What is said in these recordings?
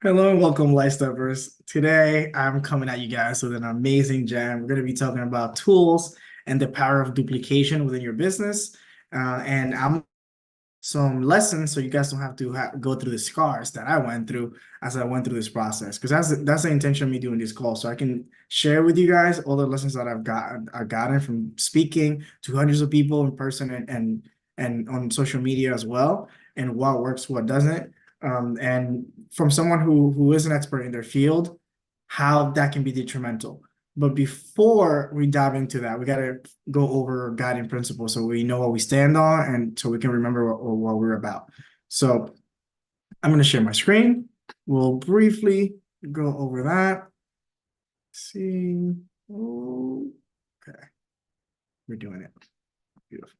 Hello and welcome, Light Steppers. Today, I'm coming at you guys with an amazing gem. We're going to be talking about tools and the power of duplication within your business. And I'm some lessons so you guys don't have to go through the scars that I went through as I went through this process. Because that's the intention of me doing this call, so I can share with you guys all the lessons that I've gotten from speaking to hundreds of people in person and on social media as well, and what works, what doesn't. And from someone who is an expert in their field, how that can be detrimental. But before we dive into that, we got to go over guiding principles so we know what we stand on and so we can remember what we're about. So I'm going to share my screen. We'll briefly go over that. Let's see. Okay. We're doing it. Beautiful.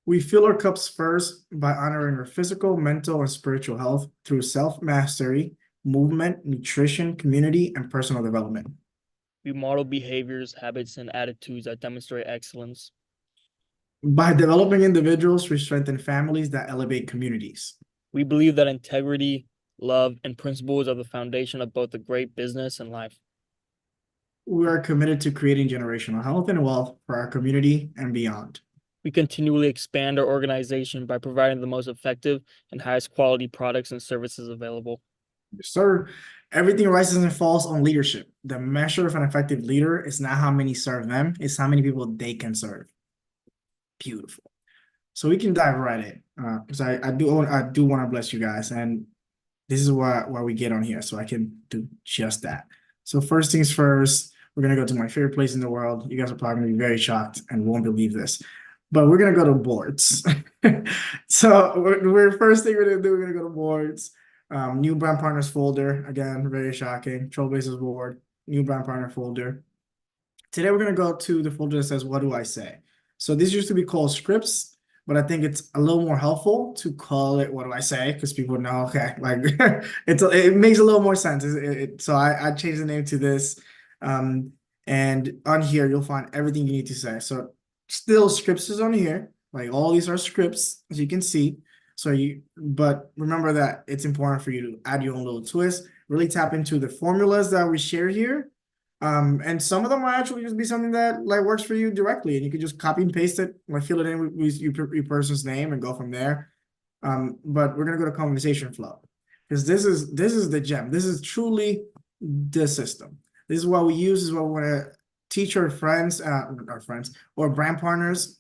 We fill our cups first by honoring our physical, mental, and spiritual health through self-mastery, movement, nutrition, community, and personal development. We model behaviors, habits, and attitudes that demonstrate excellence. By developing individuals, we strengthen families that elevate communities. We believe that integrity, love, and principles are the foundation of both a great business and life. We are committed to creating generational health and wealth for our community and beyond. We continually expand our organization by providing the most effective and highest quality products and services available. Yes, sir. Everything rises and falls on leadership. The measure of an effective leader is not how many serve them, it's how many people they can serve. Beautiful. So we can dive right in, because I do want to bless you guys, and this is what we get on here, so I can do just that. So first things first, we're gonna go to my favorite place in the world. You guys are probably gonna be very shocked and won't believe this, but we're gonna go to boards. So we're first thing we're gonna do, we're gonna go to boards. New brand partners folder, again, very shocking. Trailblazers board, new brand partner folder. Today we're gonna go to the folder that says, what do I say? So this used to be called scripts, but I think it's a little more helpful to call it what do I say, because people know, okay, like it makes a little more sense. So I changed the name to this. And on here you'll find everything you need to say. So still scripts is on here, like all these are scripts, as you can see. But remember that it's important for you to add your own little twist, really tap into the formulas that we share here. And some of them might actually just be something that like works for you directly, and you can just copy and paste it, like fill it in with your person's name and go from there. But we're gonna go to conversation flow, because this is the gem. This is truly the system. This is what we use. This is what we want to teach our friends, or brand partners,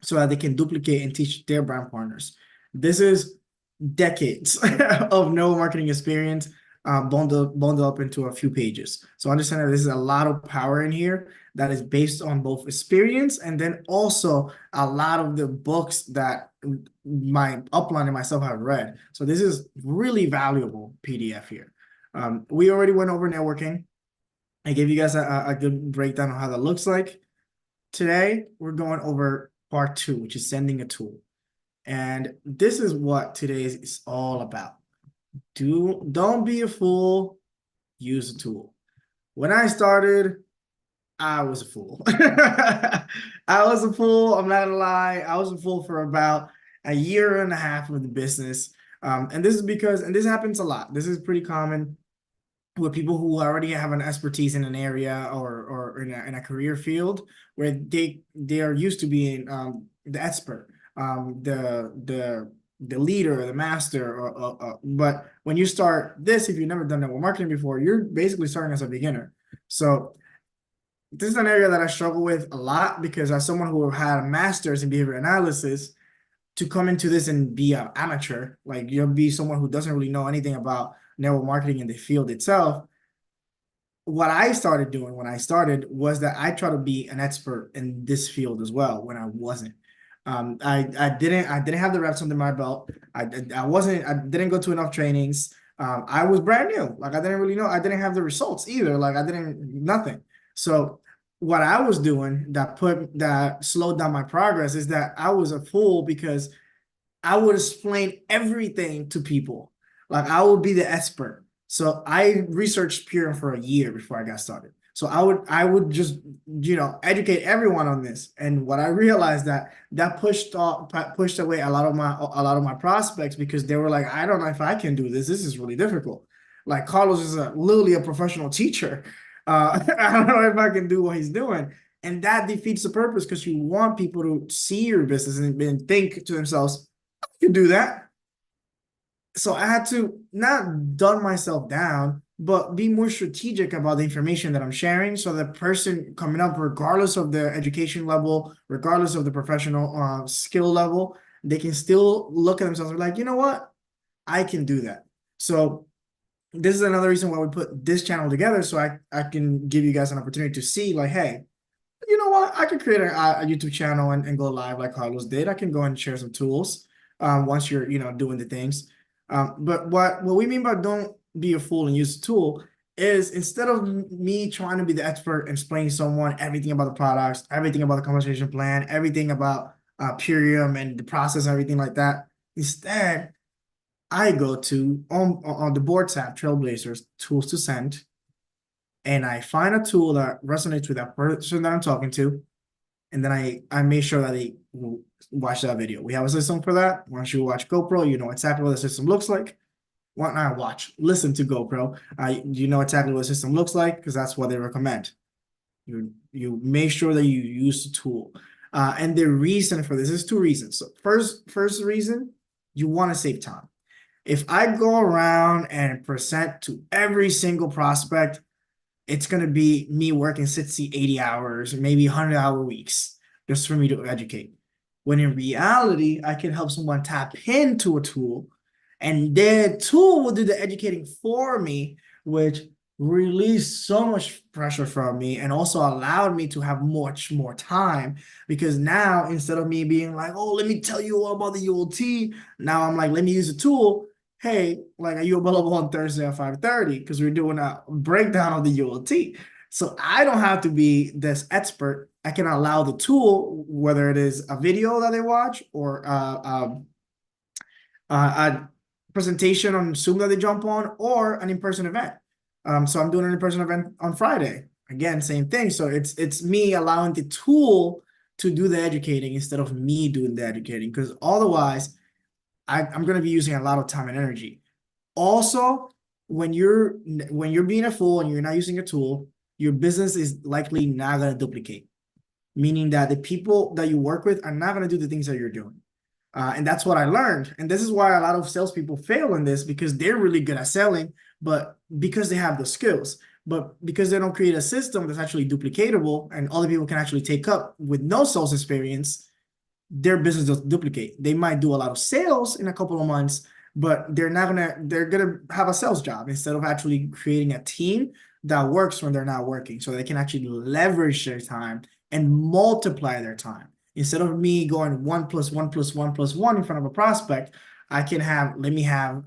so that they can duplicate and teach their brand partners. This is decades of no marketing experience, bundled up into a few pages. So understand that this is a lot of power in here that is based on both experience and then also a lot of the books that my upline and myself have read. So this is really valuable PDF here. We already went over networking. I gave you guys a good breakdown of how that looks like. Today, we're going over part 2, which is sending a tool. And this is what today is all about. Don't be a fool, use a tool. When I started, I was a fool. I was a fool, I'm not gonna lie. I was a fool for about a year and a half of the business. And this is because, and this happens a lot. This is pretty common with people who already have an expertise in an area or in a career field where they are used to being the expert, the leader, the master. But when you start this, if you've never done network marketing before, you're basically starting as a beginner. So this is an area that I struggle with a lot, because as someone who had a master's in behavior analysis, to come into this and be an amateur, like you'll be someone who doesn't really know anything about network marketing in the field itself. What I started doing when I started was that I try to be an expert in this field as well when I wasn't. I didn't have the reps under my belt. I didn't go to enough trainings. I was brand new. Like I didn't really know. I didn't have the results either. Like I didn't nothing. So what I was doing that slowed down my progress is that I was a fool, because I would explain everything to people. Like I would be the expert. So I researched Purium for a year before I got started. So I would just, educate everyone on this. And what I realized that pushed away a lot of my prospects, because they were like, I don't know if I can do this. This is really difficult. Like Carlos is literally a professional teacher. I don't know if I can do what he's doing. And that defeats the purpose, because you want people to see your business and think to themselves, I can do that. So I had to not dumb myself down, but be more strategic about the information that I'm sharing. So the person coming up, regardless of their education level, regardless of the professional skill level, they can still look at themselves and be like, you know what? I can do that. So this is another reason why we put this channel together. So I can give you guys an opportunity to see, like, hey, you know what? I could create a YouTube channel and go live like Carlos did. I can go and share some tools once you're, doing the things. But what we mean by don't be a fool and use the tool is, instead of me trying to be the expert and explaining to someone everything about the products, everything about the conversation plan, everything about Purium and the process, everything like that, instead, I go to on the board tab, Trailblazers, tools to send, and I find a tool that resonates with that person that I'm talking to, and then I make sure that they watch that video. We have a system for that. Once you watch GoPro, you know exactly what the system looks like. Why not listen to GoPro? You know exactly what the system looks like, because that's what they recommend. You make sure that you use the tool. And the reason for this is two reasons. So first reason, you want to save time. If I go around and present to every single prospect, it's going to be me working 60, 80 hours, maybe 100-hour weeks just for me to educate. When in reality, I can help someone tap into a tool, and their tool will do the educating for me, which released so much pressure from me and also allowed me to have much more time, because now, instead of me being like, oh, let me tell you all about the ULT, now I'm like, let me use a tool. Hey, like, are you available on Thursday at 5:30? Because we're doing a breakdown of the ULT. So I don't have to be this expert. I can allow the tool, whether it is a video that they watch or a presentation on Zoom that they jump on, or an in-person event. So I'm doing an in-person event on Friday. Again, same thing. So it's me allowing the tool to do the educating instead of me doing the educating, because otherwise I'm going to be using a lot of time and energy. Also, when you're being a fool and you're not using a tool, your business is likely not going to duplicate, meaning that the people that you work with are not going to do the things that you're doing. And that's what I learned. And this is why a lot of salespeople fail in this, because they're really good at selling, but because they have the skills, but because they don't create a system that's actually duplicatable and other people can actually take up with no sales experience, their business doesn't duplicate. They might do a lot of sales in a couple of months, but they're gonna have a sales job instead of actually creating a team that works when they're not working, so they can actually leverage their time and multiply their time. Instead of me going 1 + 1 + 1 + 1 in front of a prospect, let me have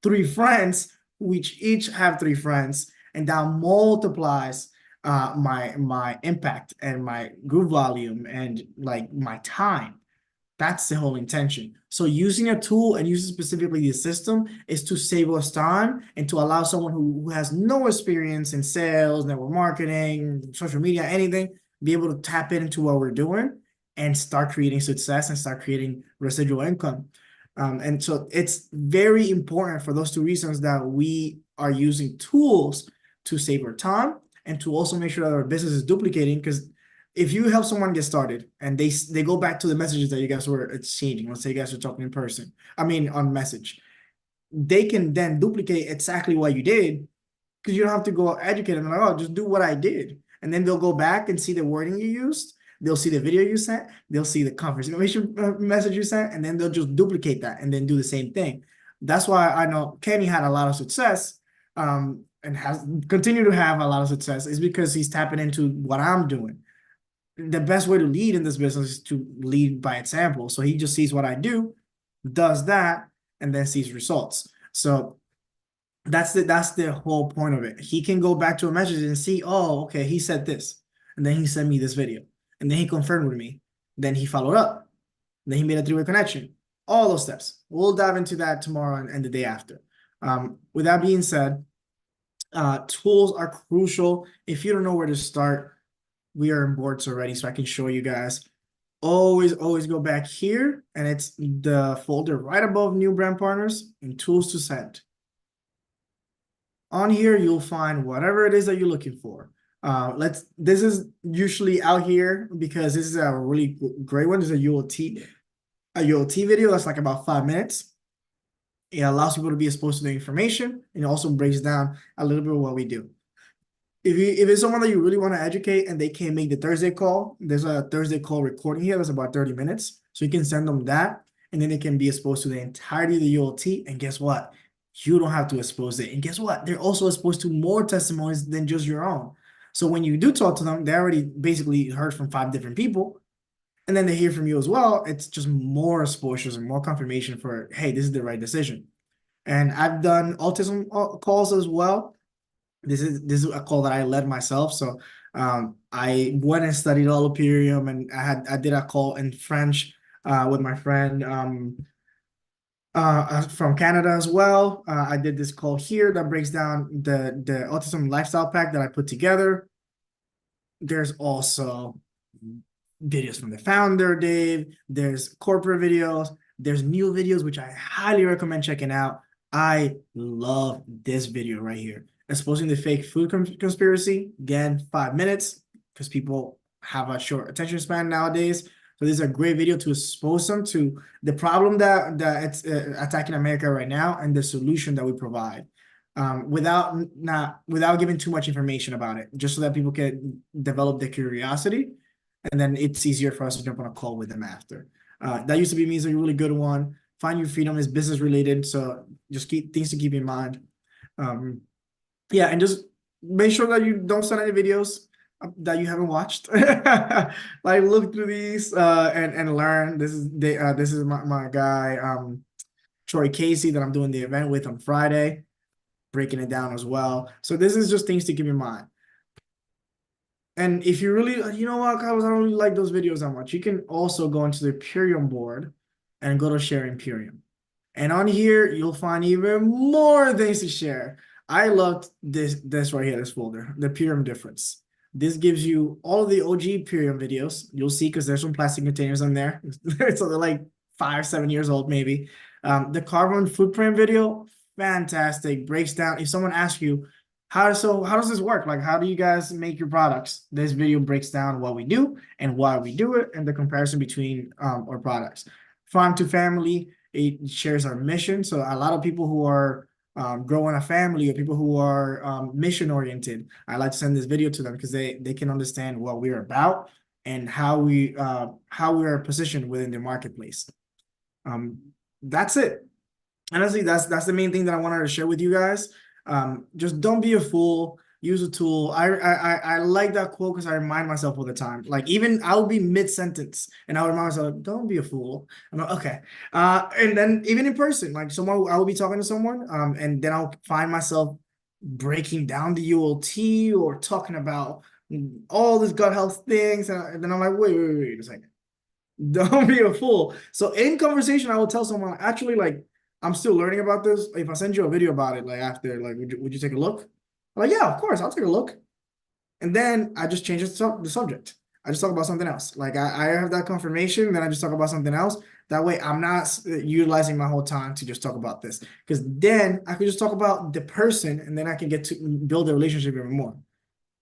3 friends, which each have 3 friends, and that multiplies my impact and my group volume and like my time. That's the whole intention. So using a tool and using specifically the system is to save us time and to allow someone who has no experience in sales, network marketing, social media, anything, be able to tap into what we're doing and start creating success and start creating residual income. And so it's very important for those 2 reasons that we are using tools to save our time and to also make sure that our business is duplicating. Because if you help someone get started and they go back to the messages that you guys were exchanging, let's say you guys were talking in person, on message, they can then duplicate exactly what you did, because you don't have to go educate them, like, oh, just do what I did. And then they'll go back and see the wording you used. They'll see the video you sent. They'll see the confirmation message you sent, and then they'll just duplicate that and then do the same thing. That's why I know Kenny had a lot of success, and has continued to have a lot of success, is because he's tapping into what I'm doing. The best way to lead in this business is to lead by example. So he just sees what I do, does that, and then sees results. So that's the whole point of it. He can go back to a message and see, oh, okay, he said this, and then he sent me this video, and then he confirmed with me, then he followed up, then he made a 3-way connection. All those steps. We'll dive into that tomorrow and the day after. With that being said, Tools are crucial. If you don't know where to start, we are in boards already, so I can show you guys. Always go back here, and it's the folder right above new brand partners and tools to send. On here, you'll find whatever it is that you're looking for. This is usually out here because this is a really great one. This is a ULT video that's like about 5 minutes. It allows people to be exposed to the information, and it also breaks down a little bit of what we do. If it's someone that you really want to educate and they can't make the Thursday call, there's a Thursday call recording here that's about 30 minutes. So you can send them that, and then they can be exposed to the entirety of the ULT. And guess what? You don't have to expose it. And guess what? They're also exposed to more testimonies than just your own. So when you do talk to them, they already basically heard from 5 different people. And then they hear from you as well. It's just more exposures and more confirmation for, hey, this is the right decision. And I've done autism calls as well. This is a call that I led myself. So I went and studied Alloperium, and I did a call in French with my friend from Canada as well. I did this call here that breaks down the autism lifestyle pack that I put together. There's also videos from the founder, Dave. There's corporate videos. There's new videos, which I highly recommend checking out. I love this video right here. Exposing the fake food conspiracy. Again, 5 minutes, because people have a short attention span nowadays. So this is a great video to expose them to the problem that it's attacking America right now, and the solution that we provide, without giving too much information about it, just so that people can develop their curiosity, and then it's easier for us to jump on a call with them after. That used to be me, is a really good one. Find Your Freedom is business related, so just keep things to keep in mind. Yeah, and just make sure that you don't send any videos that you haven't watched. Like, look through these and learn. This is my guy Troy Casey that I'm doing the event with on Friday, breaking it down as well. So this is just things to keep in mind. And if you really, you know what, Carlos, I don't really like those videos that much, you can also go into the Imperium board and go to share Imperium. And on here, you'll find even more things to share. I loved this right here, this folder, the Imperium difference. This gives you all of the OG Imperium videos. You'll see, because there's some plastic containers on there. So they're like 5, 7 years old, maybe. The carbon footprint video, fantastic. Breaks down. If someone asks you, how does this work? Like, how do you guys make your products? This video breaks down what we do and why we do it, and the comparison between our products. Farm to family, it shares our mission. So a lot of people who are growing a family, or people who are mission oriented, I like to send this video to them, because they can understand what we're about and how we are positioned within the marketplace. That's it. Honestly, that's the main thing that I wanted to share with you guys. Just don't be a fool. Use a tool. I like that quote, because I remind myself all the time. Like, even I'll be mid-sentence and I'll remind myself, don't be a fool. I'm like, okay. And then even in person, like, I will be talking to someone, and then I'll find myself breaking down the ULT or talking about all these gut health things. And then I'm like, wait a second. Don't be a fool. So in conversation, I will tell someone, actually, like, I'm still learning about this. If I send you a video about it, like, after, like, would you take a look? I'm like, yeah, of course, I'll take a look. And then I just change the subject. I just talk about something else. Like, I have that confirmation, then I just talk about something else. That way, I'm not utilizing my whole time to just talk about this, because then I can just talk about the person, and then I can get to build a relationship even more.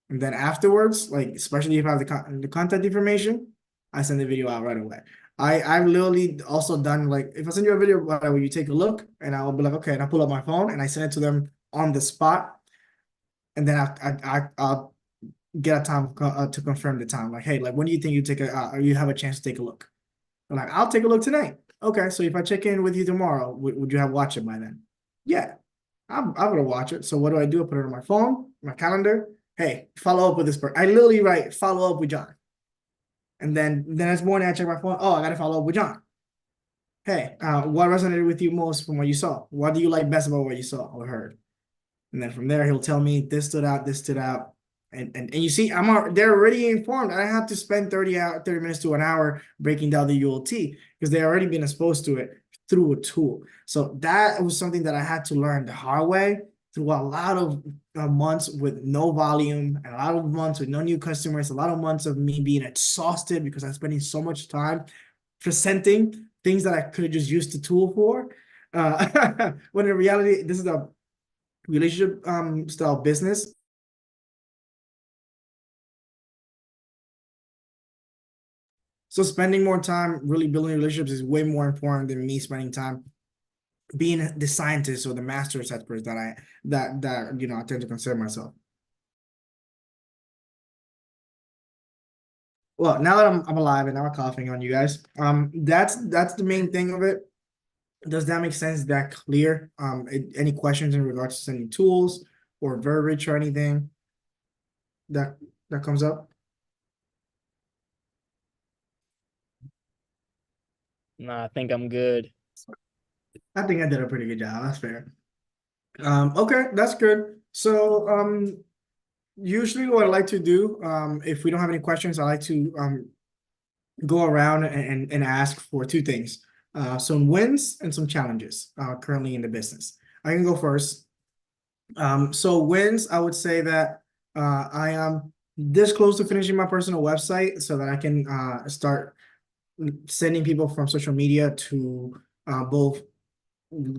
And then afterwards, like, especially if I have the contact information, I send the video out right away. I've literally also done, like, if I send you a video where you take a look, and I'll be like, okay, and I pull up my phone and I send it to them on the spot, and then I'll get a time to confirm the time. Like, hey, like, when do you think you have a chance to take a look? I'm like, I'll take a look tonight. Okay, so if I check in with you tomorrow, would you have watched it by then? Yeah, I'm gonna watch it. So what do? I put it on my phone, my calendar. Hey, follow up with this person. I literally write, follow up with John. And then the next morning I check my phone. Oh, I gotta follow up with John. Hey, what resonated with you most from what you saw? What do you like best about what you saw or heard? And then from there, he'll tell me this stood out, this stood out. And you see, they're already informed. I have to spend 30 minutes to an hour breaking down the ULT, because they already been exposed to it through a tool. So that was something that I had to learn the hard way through a lot of months with no volume, and a lot of months with no new customers, a lot of months of me being exhausted because I'm spending so much time presenting things that I could have just used the tool for. When in reality, this is a relationship style business. So spending more time really building relationships is way more important than me spending time being the scientist or the master's expert that I tend to consider myself. Well, now that I'm alive and now I'm coughing on you guys, that's the main thing of it. Does that make sense? Is that clear? Any questions in regards to sending tools or verbiage or anything that comes up? Nah, I think I'm good. I think I did a pretty good job. That's fair. Okay, that's good. So, usually what I like to do, if we don't have any questions, I like to go around and ask for two things, some wins and some challenges currently in the business. I can go first. So wins, I would say that I am this close to finishing my personal website so that I can start sending people from social media to both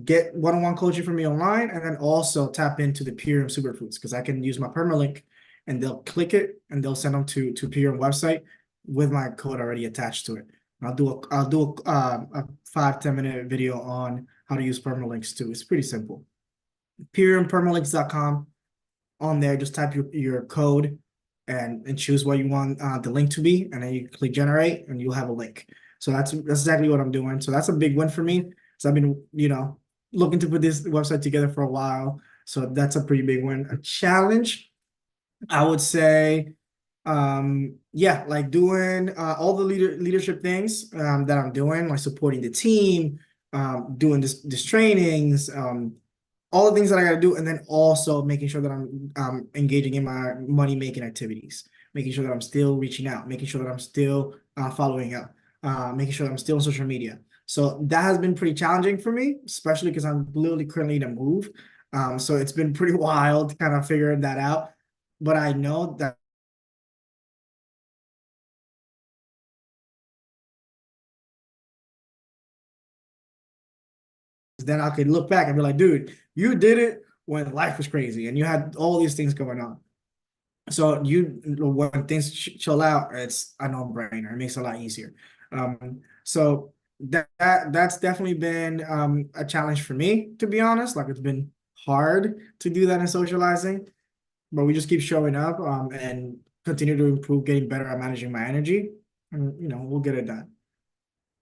get one-on-one coaching from me online and then also tap into the Purium Superfoods because I can use my permalink and they'll click it and they'll send them to Purium website with my code already attached to it. I'll do a 5-10 minute video on how to use permalinks too. It's pretty simple. PuriumPermalinks.com. On there, just type your code and choose what you want the link to be, and then you click generate and you'll have a link. So that's exactly what I'm doing. So that's a big win for me. So I've been, looking to put this website together for a while. So that's a pretty big win. A challenge, I would say, yeah, like doing all the leadership things that I'm doing, like supporting the team, doing this trainings, all the things that I got to do, and then also making sure that I'm engaging in my money making activities, making sure that I'm still reaching out, making sure that I'm still following up, making sure that I'm still on social media. So that has been pretty challenging for me, especially because I'm literally currently in a move. So it's been pretty wild kind of figuring that out. But I know that then I could look back and be like, dude, you did it when life was crazy and you had all these things going on. So when things chill out, it's a no-brainer. It makes it a lot easier. So that's definitely been a challenge for me, to be honest. Like it's been hard to do that in socializing, but we just keep showing up and continue to improve, getting better at managing my energy, and we'll get it done.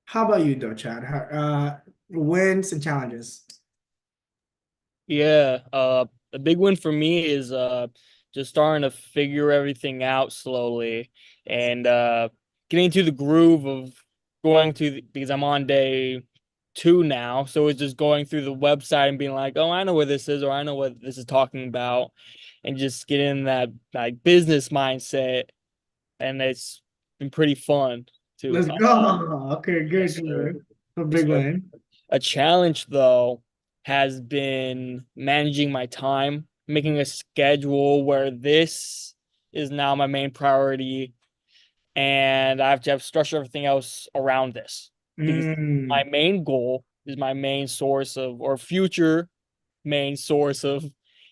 How about you, though, Chad? Wins and challenges. Yeah, a big win for me is just starting to figure everything out slowly and getting into the groove of going to because I'm on day 2 now, so it's just going through the website and being like, oh, I know where this is, or I know what this is talking about, and just getting that like business mindset, and it's been pretty fun to Let's go. Okay, yes, good, sir. good. A Yes, big sir. win. A challenge, though, has been managing my time, making a schedule where this is now my main priority, and I have to have structure everything else around this because my Mm. main goal is my main source of or future main source of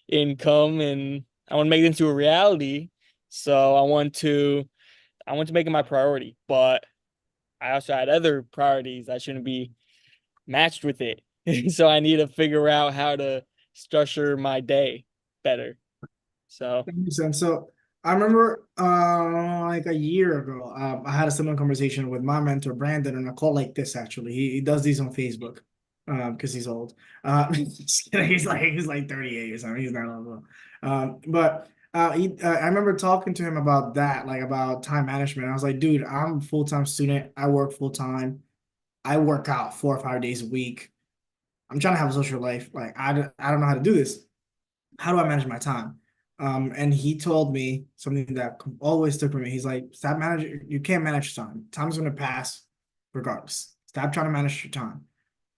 income, and I want to make it into a reality. So I want to make it my priority, but I also had other priorities that shouldn't be matched with it. So I need to figure out how to structure my day better. So That makes sense. So I remember like a year ago, I had a similar conversation with my mentor Brandon on a call like this actually. He does these on Facebook because he's old. Just kidding. He's like 38 or something. He's not old. But I remember talking to him about that, like about time management. I was like, dude, I'm a full-time student. I work full-time. I work out 4 or 5 days a week. I'm trying to have a social life. Like I don't know how to do this. How do I manage my time? And he told me something that always stuck with me. He's like, stop managing. You can't manage time. Time's going to pass regardless. Stop trying to manage your time.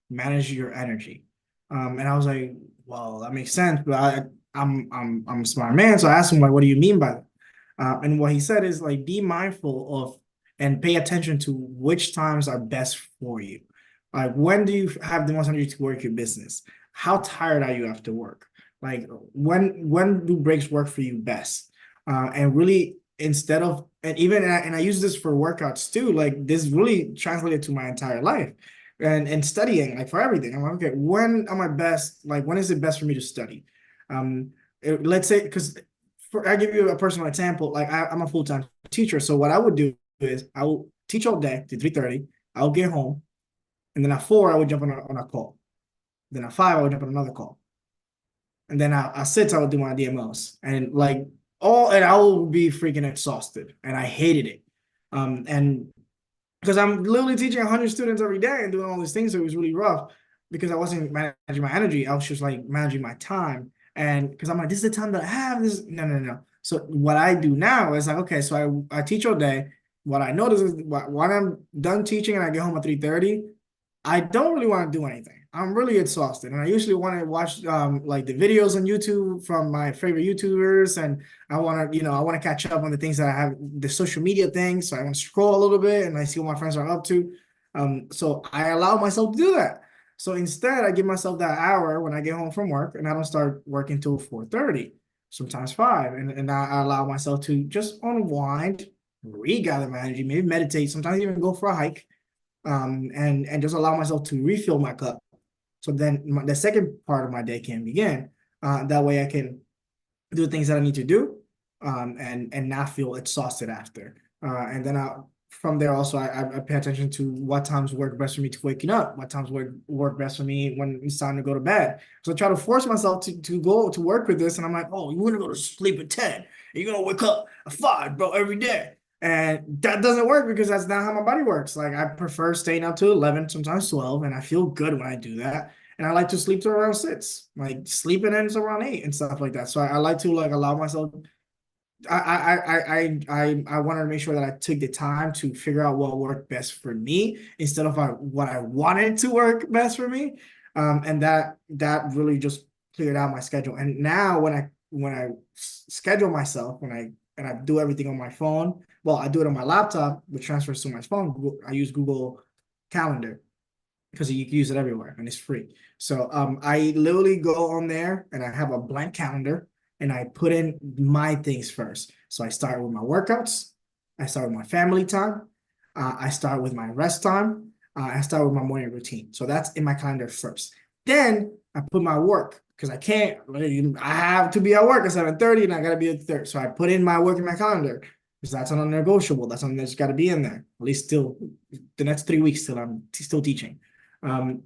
Manage your energy. And I was like, well, that makes sense. But I'm a smart man. So I asked him like, what do you mean by that? And what he said is like, be mindful of and pay attention to which times are best for you. Like, when do you have the most energy to work your business? How tired are you after work? Like, when do breaks work for you best? And really, instead of and I use this for workouts too. Like, this really translated to my entire life and studying, like, for everything. I'm like, okay, when am I best? Like, when is it best for me to study? Let's say, because I give you a personal example. Like, I'm a full-time teacher, so what I would do is I will teach all day to 3:30. I'll get home, and then at 4 I would jump on a call. Then at 5 I would jump on another call, and then at 6 I would do my DMOs, and like and I will be freaking exhausted, and I hated it. And because I'm literally teaching 100 students every day and doing all these things, so it was really rough because I wasn't managing my energy. I was just like managing my time. And because I'm like, this is the time that I have. This no, no, no. So what I do now is like, okay, so I teach all day. What I notice is when I'm done teaching and I get home at 3:30, I don't really want to do anything. I'm really exhausted, and I usually want to watch like the videos on YouTube from my favorite YouTubers, and I want to catch up on the things that I have, the social media things. So I want to scroll a little bit and I see what my friends are up to. So I allow myself to do that. So instead, I give myself that hour when I get home from work, and I don't start working till 4:30, sometimes 5, and I allow myself to just unwind, regather my energy, maybe meditate, sometimes even go for a hike, and just allow myself to refill my cup. So then the second part of my day can begin. That way I can do things that I need to do, and not feel exhausted after. And then from there also I pay attention to what times work best for me to waking up, what times work best for me when it's time to go to bed. So I try to force myself to go to work with this, and I'm like, oh, you're gonna go to sleep at 10, and you're gonna wake up at 5, bro, every day. And that doesn't work because that's not how my body works. Like, I prefer staying up to 11, sometimes 12, and I feel good when I do that. And I like to sleep to around 6, like sleeping ends around 8 and stuff like that. So I like to like allow myself. I wanted to make sure that I took the time to figure out what worked best for me instead of what I wanted to work best for me. And that really just cleared out my schedule. And now when I schedule myself, and I do everything on my phone, well, I do it on my laptop, which transfers to my phone. I use Google Calendar because you can use it everywhere and it's free. So I literally go on there and I have a blank calendar and I put in my things first. So I start with my workouts, I start with my family time, I start with my rest time, I start with my morning routine. So that's in my calendar first. Then I put my work because I have to be at work at 7:30 and I gotta be at 30. So I put in my work in my calendar because that's non-negotiable. That's something that's got to be in there, at least still the next 3 weeks till I'm still teaching. Um,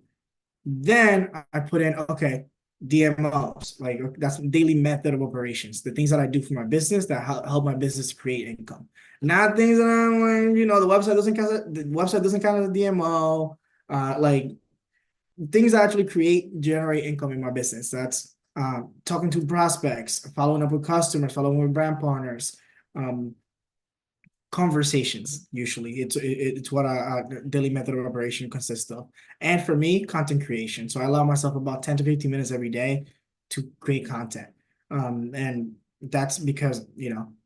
then I put in, okay, DMOs, like that's daily method of operations, the things that I do for my business that help my business create income. Not things that I'm like, the website doesn't count. The website doesn't count as a DMO. Like things that actually generate income in my business. That's talking to prospects, following up with customers, following with brand partners, conversations. Usually it's what a daily method of operation consists of. And for me, content creation, so I allow myself about 10 to 15 minutes every day to create content, and that's because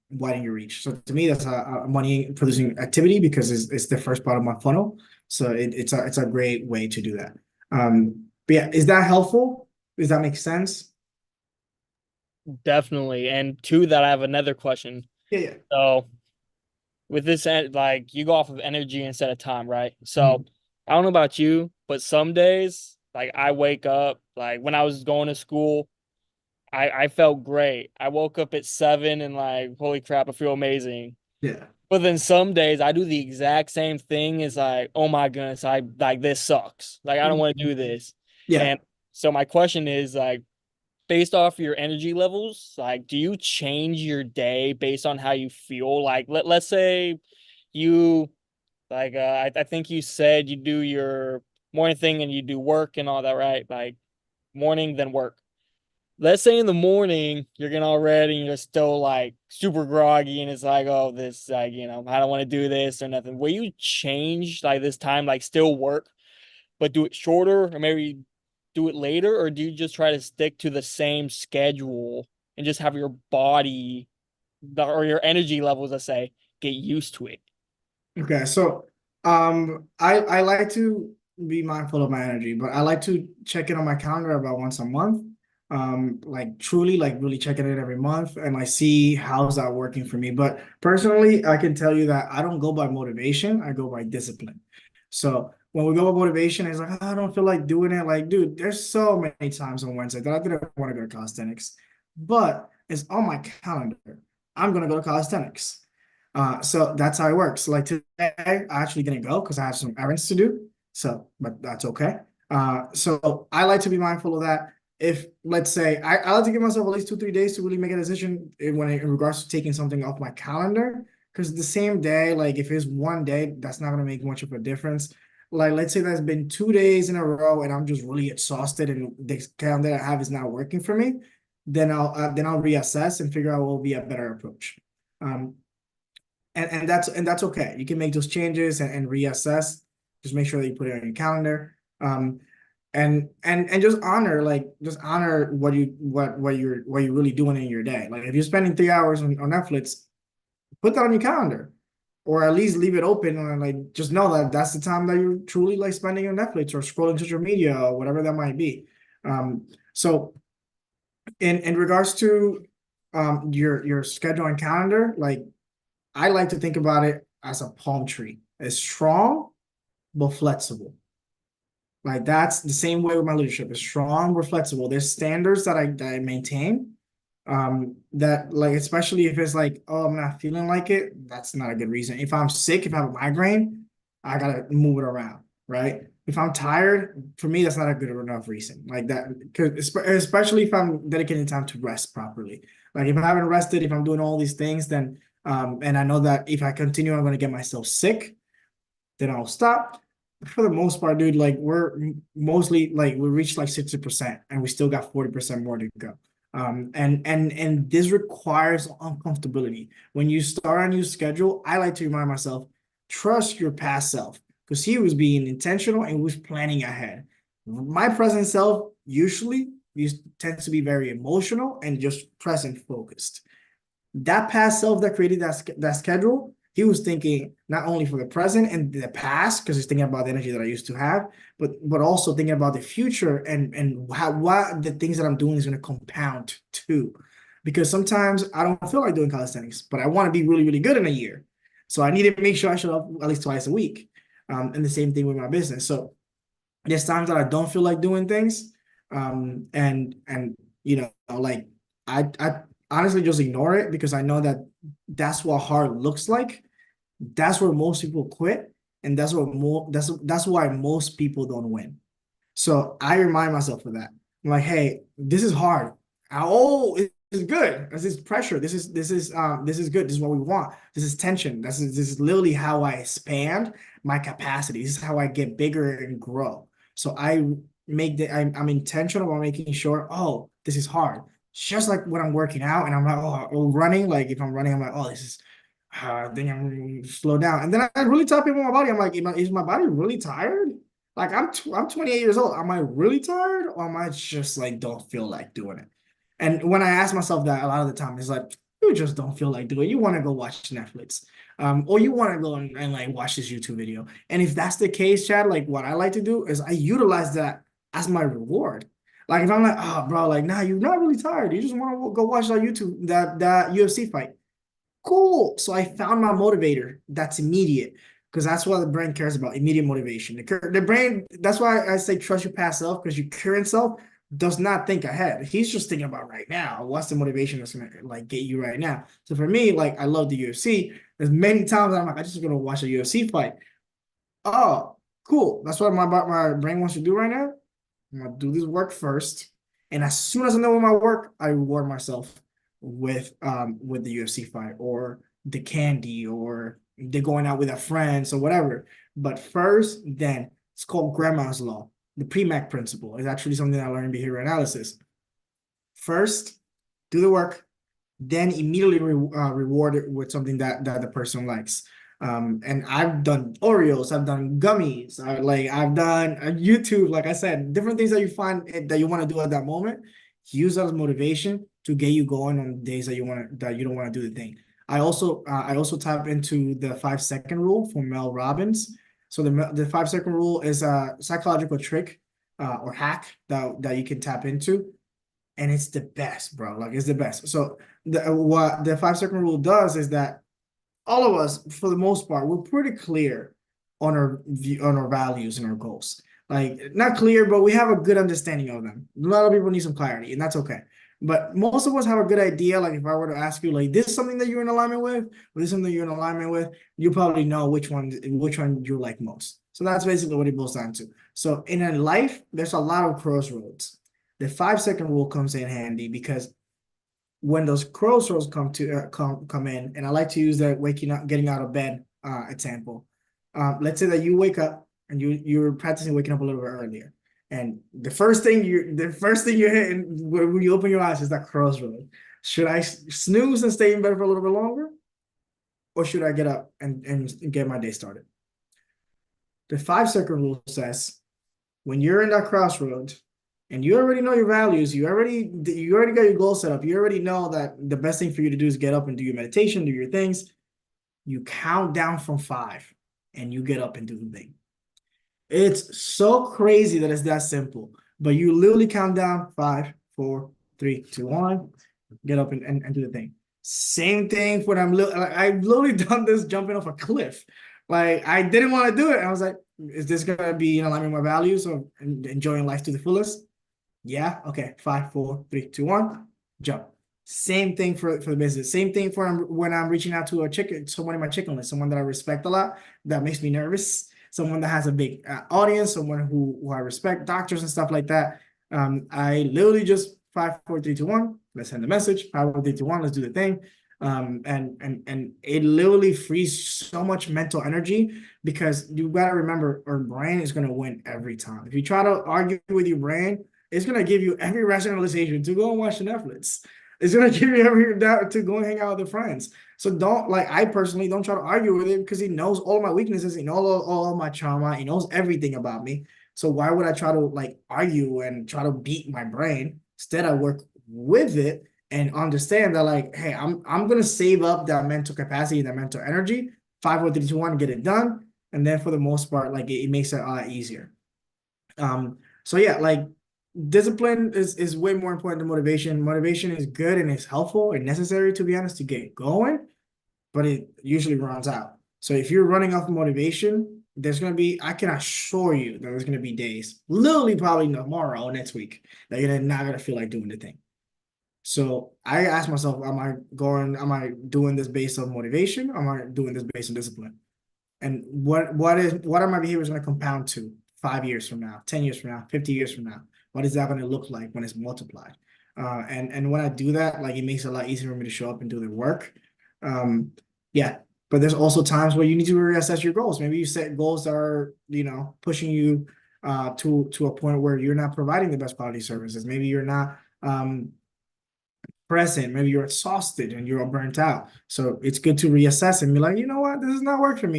widen your reach. So to me, that's a money producing activity because it's the first part of my funnel. So it's a great way to do that. But yeah, is that helpful? Does that make sense? Definitely. And to that, I have another question. Yeah, yeah. So with this, like you go off of energy instead of time, right? So Mhm. I don't know about you, but some days, like I wake up, like when I was going to school, I felt great. I woke up at 7 and like, holy crap, I feel amazing. Yeah. But then some days I do the exact same thing. It's like, oh my goodness, I like this sucks. Like I don't want to do this. Yeah. And so my question is like, based off your energy levels, like do you change your day based on how you feel? Like let's say you like I think you said you do your morning thing and you do work and all that, right? Like morning then work. Let's say in the morning you're getting all ready and you're still like super groggy and it's like, oh, this like, I don't want to do this or nothing. Will you change like this time, like still work, but do it shorter or maybe do it later, or do you just try to stick to the same schedule and just have your body or your energy levels, let's say, get used to it. Okay, so I like to be mindful of my energy, but I like to check in on my calendar about once a month. Like truly, like really checking it every month, and I see how's that working for me. But personally, I can tell you that I don't go by motivation, I go by discipline. So when we go by motivation, it's like, "Oh, I don't feel like doing it." Like, dude, there's so many times on Wednesday that I didn't want to go to calisthenics, but it's on my calendar. I'm gonna go to calisthenics. So that's how it works. Like today, I actually didn't go because I have some errands to do. So, but that's okay. So I like to be mindful of that. If let's say I like to give myself at least 2, 3 days to really make a decision in regards to taking something off my calendar. Because the same day, like if it's one day, that's not gonna make much of a difference. Like let's say there's been 2 days in a row and I'm just really exhausted and the calendar I have is not working for me, then I'll reassess and figure out what will be a better approach. Um, and that's okay. You can make those changes and reassess. Just make sure that you put it on your calendar. And just honor what you're really doing in your day. Like if you're spending 3 hours on Netflix, put that on your calendar, or at least leave it open and like just know that that's the time that you're truly like spending on Netflix or scrolling social media or whatever that might be. So in regards to your schedule and calendar, like I like to think about it as a palm tree. It's strong but flexible. Like that's the same way with my leadership. It's strong but flexible. There's standards that I maintain. That like especially if it's like, oh, I'm not feeling like it, that's not a good reason. If I'm sick, if I have a migraine, I gotta move it around, right? If I'm tired, for me, that's not a good enough reason. Like that, because especially if I'm dedicating time to rest properly. Like if I haven't rested, if I'm doing all these things, then and I know that if I continue, I'm gonna get myself sick, then I'll stop. For the most part, dude, like we're mostly like we reached like 60% and we still got 40% more to go. And this requires uncomfortability. When you start a new schedule, I like to remind myself, trust your past self because he was being intentional and was planning ahead. My present self usually tends to be very emotional and just present focused. That past self that created that schedule, he was thinking not only for the present and the past, because he's thinking about the energy that I used to have, but also thinking about the future and how what the things that I'm doing is going to compound too. Because sometimes I don't feel like doing calisthenics, but I want to be really, really good in a year. So I need to make sure I show up at least twice a week. And the same thing with my business. So there's times that I don't feel like doing things. And you know, like I honestly just ignore it because I know that that's what hard looks like. That's where most people quit, and that's why most people don't win. So I remind myself of that. I'm like, hey, this is hard. Oh, it's good. This is pressure. This is good. This is what we want. This is tension. This is literally how I expand my capacity. This is how I get bigger and grow. So I'm intentional about making sure, oh, this is hard. Just like when I'm working out and I'm like, oh, running, like if I'm running, I'm like, oh, this is then I'm slow down. And then I really tell people my body, I'm like, is my body really tired? Like I'm 28 years old. Am I really tired or am I just like don't feel like doing it? And when I ask myself that a lot of the time, it's like, you just don't feel like doing it. You want to go watch Netflix. Or you want to go and like watch this YouTube video. And if that's the case, Chad, like what I like to do is I utilize that as my reward. Like if I'm like, oh bro, like nah, you're not really tired. You just want to go watch that YouTube, that UFC fight. Cool. So I found my motivator that's immediate because that's what the brain cares about, immediate motivation. The brain, that's why I say trust your past self because your current self does not think ahead. He's just thinking about right now. What's the motivation that's gonna like get you right now? So for me, like I love the UFC. There's many times I'm like, I just gonna watch a UFC fight. Oh, cool. That's what my brain wants to do right now. I'm gonna do this work first. And as soon as I'm done with my work, I reward myself with the UFC fight or the candy or they're going out with their friends or whatever. But first, then it's called Grandma's Law. The PREMAC principle is actually something I learned in behavioral analysis. First, do the work, then immediately reward it with something that the person likes. And I've done Oreos, I've done gummies, I've done YouTube, like I said, different things that you find that you want to do at that moment. Use that as motivation to get you going on days that you don't want to do the thing. I also tap into the 5 second rule from Mel Robbins. So the 5 second rule is a psychological trick or hack that you can tap into, and it's the best, bro. Like, it's the best. So what the 5 second rule does is that all of us, for the most part, we're pretty clear on our values and our goals. Like, not clear, but we have a good understanding of them. A lot of people need some clarity, and that's okay. But most of us have a good idea. Like, if I were to ask you, like, this is something that you're in alignment with, or this is something you're in alignment with, you probably know which one you like most. So that's basically what it boils down to. So in a life, there's a lot of crossroads. The 5 second rule comes in handy because when those crossroads come in, and I like to use that waking up, getting out of bed example. Let's say that you wake up and you're practicing waking up a little bit earlier, and the first thing you hit when you open your eyes is that crossroad. Should I snooze and stay in bed for a little bit longer, or should I get up and get my day started? The 5 second rule says, when you're in that crossroad and you already know your values, you already got your goal set up, you already know that the best thing for you to do is get up and do your meditation, do your things. You count down from 5 and you get up and do the thing. It's so crazy that it's that simple, but you literally count down 5, 4, 3, 2, 1, get up and do the thing. Same thing when I've literally done this jumping off a cliff. Like, I didn't want to do it. I was like, is this gonna be in alignment with my values of enjoying life to the fullest? Yeah. Okay. 5, 4, 3, 2, 1, jump. Same thing for the business. Same thing for when I'm reaching out to someone in my chicken list, someone that I respect a lot, that makes me nervous, someone that has a big audience, someone who I respect, doctors and stuff like that. I literally just 5, 4, 3, 2, 1. Let's send the message. 5, 4, 3, 2, 1. Let's do the thing. And it literally frees so much mental energy, because you got to remember, our brain is going to win every time. If you try to argue with your brain, it's going to give you every rationalization to go and watch the Netflix. It's going to give you every doubt to go and hang out with the friends. So I personally don't try to argue with it, because he knows all my weaknesses, he knows all my trauma, he knows everything about me. So why would I try to argue and try to beat my brain? Instead, I work with it and understand that, hey, I'm gonna save up that mental capacity, that mental energy. 5, 4, 3, 2, 1, get it done. And then for the most part, it makes it a lot easier. So yeah, discipline is way more important than motivation. Motivation is good and it's helpful and necessary, to be honest, to get going, but it usually runs out. So if you're running off of motivation, I can assure you that there's gonna be days, literally probably tomorrow or next week, that you're not gonna feel like doing the thing. So I ask myself, am I doing this based on motivation? Am I doing this based on discipline? And what are my behaviors going to compound to 5 years from now, 10 years from now, 50 years from now? What is that going to look like when it's multiplied? And when I do that, it makes it a lot easier for me to show up and do the work. Yeah, but there's also times where you need to reassess your goals. Maybe you set goals that are, pushing you to a point where you're not providing the best quality services. Maybe you're not present, maybe you're exhausted and you're burnt out. So it's good to reassess and be like, you know what, this is not working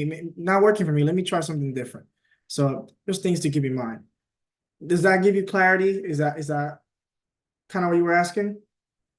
for me. Let me try something different. So there's things to keep in mind. Does that give you clarity? Is that kind of what you were asking?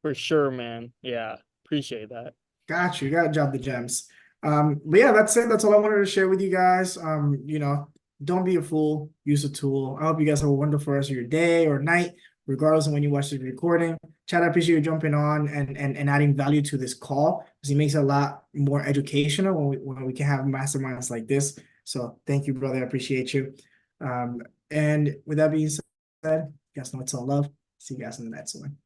For sure, man. Yeah, appreciate that. Got you. Got to drop the gems. But yeah, that's it. That's all I wanted to share with you guys. Don't be a fool. Use a tool. I hope you guys have a wonderful rest of your day or night, regardless of when you watch the recording. Chad, I appreciate you jumping on and adding value to this call, because it makes it a lot more educational when we can have masterminds like this. So thank you, brother. I appreciate you. And with that being said, you guys know it's all love. See you guys in the next one.